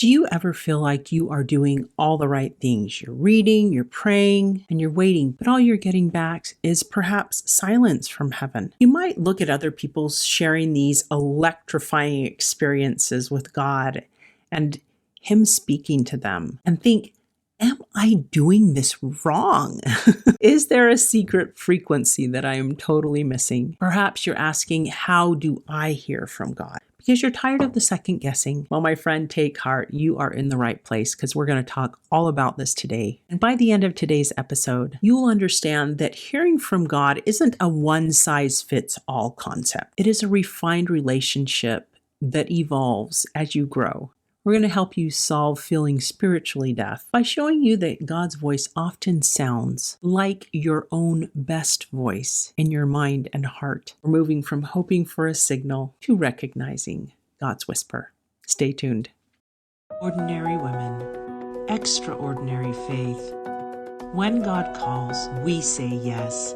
Do you ever feel like you are doing all the right things? You're reading, you're praying, and you're waiting, but all you're getting back is perhaps silence from heaven. You might look at other people sharing these electrifying experiences with God and Him speaking to them and think, am I doing this wrong? Is there a secret frequency that I am totally missing? Perhaps you're asking, how do I hear from God? Because you're tired of the second guessing. Well, my friend, take heart. You are in the right place because we're going to talk all about this today. And by the end of today's episode, you will understand that hearing from God isn't a one-size-fits-all concept. It is a refined relationship that evolves as you grow. We're going to help you solve feeling spiritually deaf by showing you that God's voice often sounds like your own best voice in your mind and heart. We're moving from hoping for a signal to recognizing God's whisper. Stay tuned. Ordinary women, extraordinary faith. When God calls, we say yes.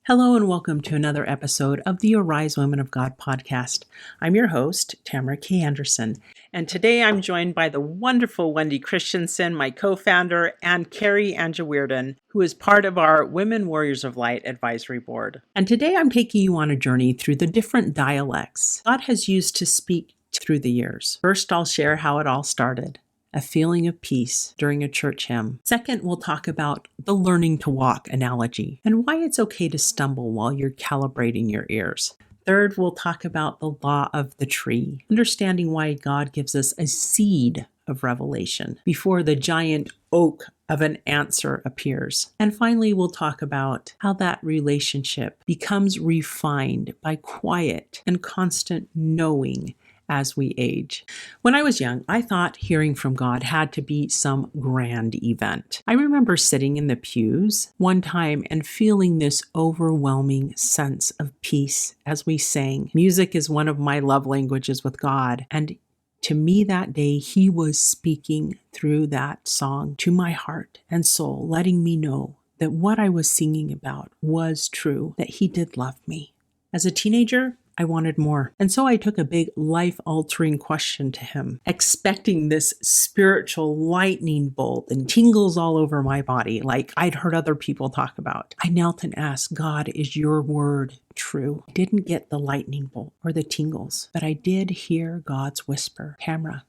Hello and welcome to another episode of the Arise Women of God podcast. I'm your host, Tamara K. Anderson, and today I'm joined by the wonderful Wendi Christensen, my co-founder, and Kari Anjewierden, who is part of our Women Warriors of Light advisory board. And today I'm taking you on a journey through the different dialects God has used to speak through the years. First, I'll share how it all started. A feeling of peace during a church hymn. Second, we'll talk about the learning to walk analogy and why it's okay to stumble while you're calibrating your ears. Third, we'll talk about the law of the tree, understanding why God gives us a seed of revelation before the giant oak of an answer appears. And finally, we'll talk about how that relationship becomes refined by quiet and constant knowing as we age. When I was young, I thought hearing from God had to be some grand event. I remember sitting in the pews one time and feeling this overwhelming sense of peace as we sang. Music is one of my love languages with God, and to me that day, He was speaking through that song to my heart and soul, letting me know that what I was singing about was true, that He did love me. As a teenager, I wanted more. And so I took a big life-altering question to Him, expecting this spiritual lightning bolt and tingles all over my body like I'd heard other people talk about. I knelt and asked, God, is your word true? I didn't get the lightning bolt or the tingles, but I did hear God's whisper, Tamara,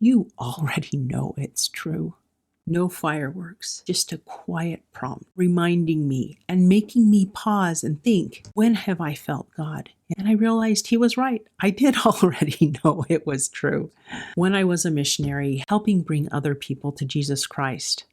you already know it's true. No fireworks, just a quiet prompt, reminding me and making me pause and think, when have I felt God? And I realized He was right. I did already know it was true. When I was a missionary, helping bring other people to Jesus Christ,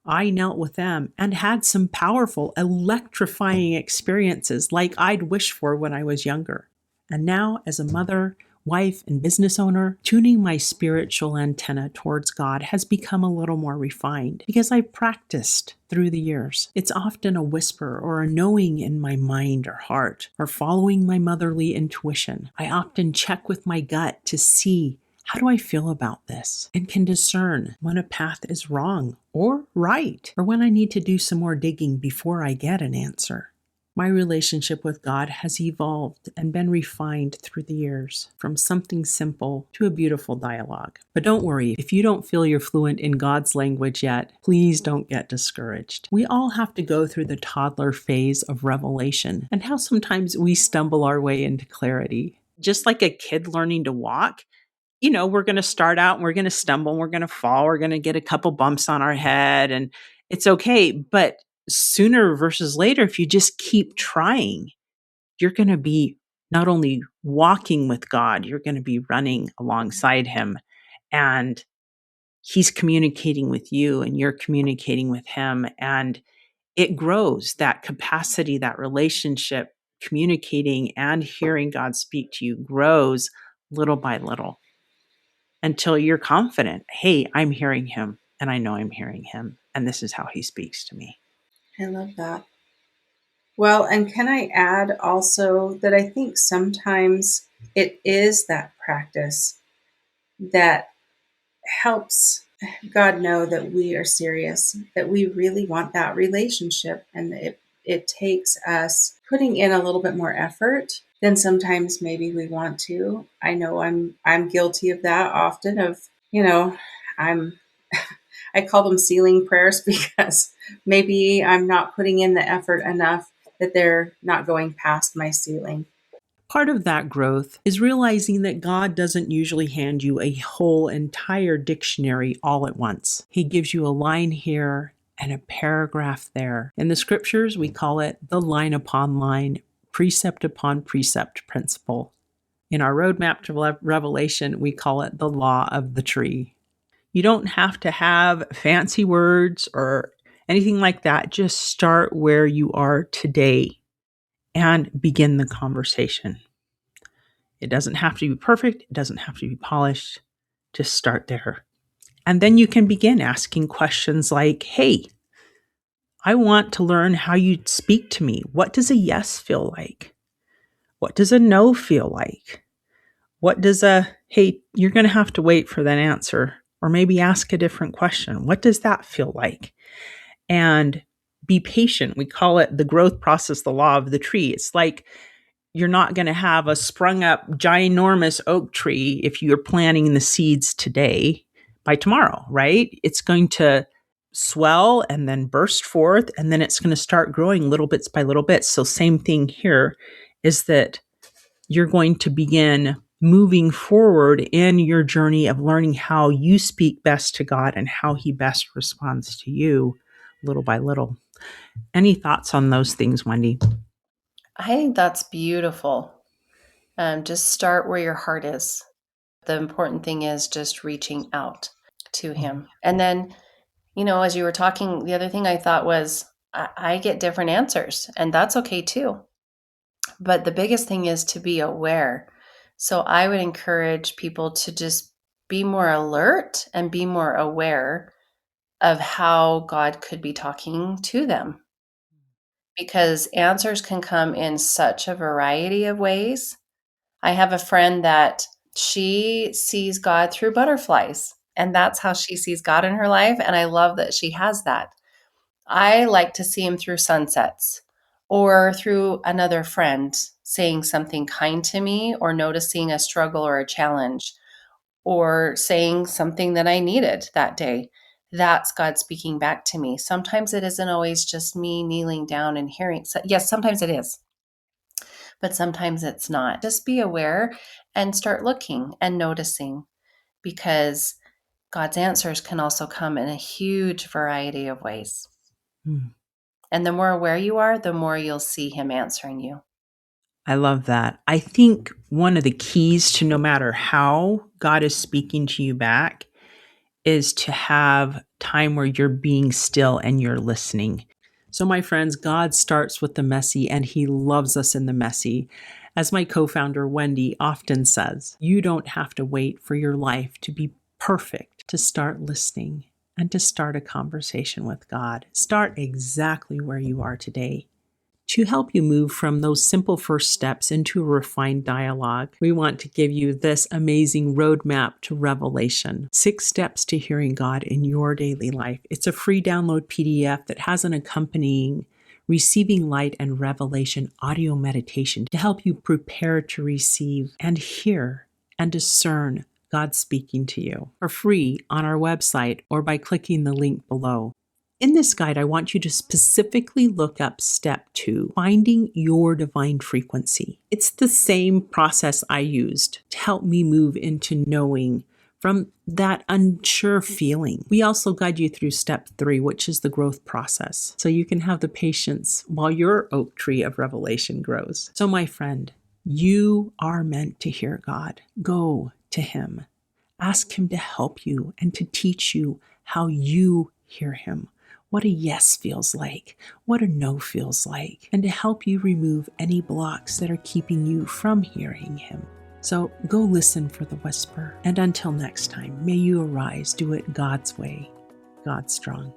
I knelt with them and had some powerful, electrifying experiences like I'd wished for when I was younger. And now, as a mother, wife, and business owner, tuning my spiritual antenna towards God has become a little more refined because I've practiced through the years. It's often a whisper or a knowing in my mind or heart, or following my motherly intuition. I often check with my gut to see, how do I feel about this? And can discern when a path is wrong or right, or when I need to do some more digging before I get an answer. My relationship with God has evolved and been refined through the years, from something simple to a beautiful dialogue. But don't worry, if you don't feel you're fluent in God's language yet, please don't get discouraged. We all have to go through the toddler phase of revelation and how sometimes we stumble our way into clarity. Just like a kid learning to walk, we're going to start out and we're going to stumble, and we're going to fall, we're going to get a couple bumps on our head, and it's okay. But sooner versus later, if you just keep trying, you're going to be not only walking with God, you're going to be running alongside Him, and He's communicating with you and you're communicating with Him, and it grows, that capacity, that relationship, communicating and hearing God speak to you grows little by little until you're confident, hey, I'm hearing Him and I know I'm hearing Him, and this is how He speaks to me. I love that. Well, and can I add also that I think sometimes it is that practice that helps God know that we are serious, that we really want that relationship, and it takes us putting in a little bit more effort then sometimes maybe we want to. I know I'm guilty of that often of, I'm I call them ceiling prayers because maybe I'm not putting in the effort enough that they're not going past my ceiling. Part of that growth is realizing that God doesn't usually hand you a whole entire dictionary all at once. He gives you a line here and a paragraph there. In the scriptures, we call it the line upon line, precept upon precept principle. In our roadmap to Revelation, we call it the law of the tree. You don't have to have fancy words or anything like that. Just start where you are today and begin the conversation. It doesn't have to be perfect. It doesn't have to be polished. Just start there. And then you can begin asking questions like, hey, I want to learn how you speak to me. What does a yes feel like? What does a no feel like? What does hey, you're going to have to wait for that answer, or maybe ask a different question. What does that feel like? And be patient. We call it the growth process, the law of the tree. It's like you're not going to have a sprung up ginormous oak tree if you're planting the seeds today by tomorrow, right? It's going to swell and then burst forth, and then it's going to start growing little bits by little bits. So same thing here is that you're going to begin moving forward in your journey of learning how you speak best to God and how he best responds to you little by little. Any thoughts on those things, Wendi? I think that's beautiful. Just start where your heart is. The important thing is just reaching out to him. And then, as you were talking, the other thing I thought was I get different answers, and that's okay too. But the biggest thing is to be aware. So I would encourage people to just be more alert and be more aware of how God could be talking to them. Because answers can come in such a variety of ways. I have a friend that she sees God through butterflies, and that's how she sees God in her life. And I love that she has that. I like to see him through sunsets or through another friend saying something kind to me or noticing a struggle or a challenge or saying something that I needed that day. That's God speaking back to me. Sometimes it isn't always just me kneeling down and hearing. So, yes, sometimes it is, but sometimes it's not. Just be aware and start looking and noticing, because God's answers can also come in a huge variety of ways. And the more aware you are, the more you'll see him answering you. I love that. I think one of the keys to no matter how God is speaking to you back is to have time where you're being still and you're listening. So, my friends, God starts with the messy and he loves us in the messy. As my co-founder Wendi often says, you don't have to wait for your life to be perfect to start listening and to start a conversation with God. Start exactly where you are today. To help you move from those simple first steps into a refined dialogue, we want to give you this amazing roadmap to revelation. 6 steps to hearing God in your daily life. It's a free download PDF that has an accompanying Receiving Light and Revelation audio meditation to help you prepare to receive and hear and discern God speaking to you for free on our website or by clicking the link below. In this guide, I want you to specifically look up step 2, finding your divine frequency. It's the same process I used to help me move into knowing from that unsure feeling. We also guide you through step 3, which is the growth process, so you can have the patience while your oak tree of revelation grows. So my friend, you are meant to hear God. Go to him. Ask him to help you and to teach you how you hear him. What a yes feels like, what a no feels like, and to help you remove any blocks that are keeping you from hearing him. So go listen for the whisper, and until next time, may you arise, do it God's way, God strong.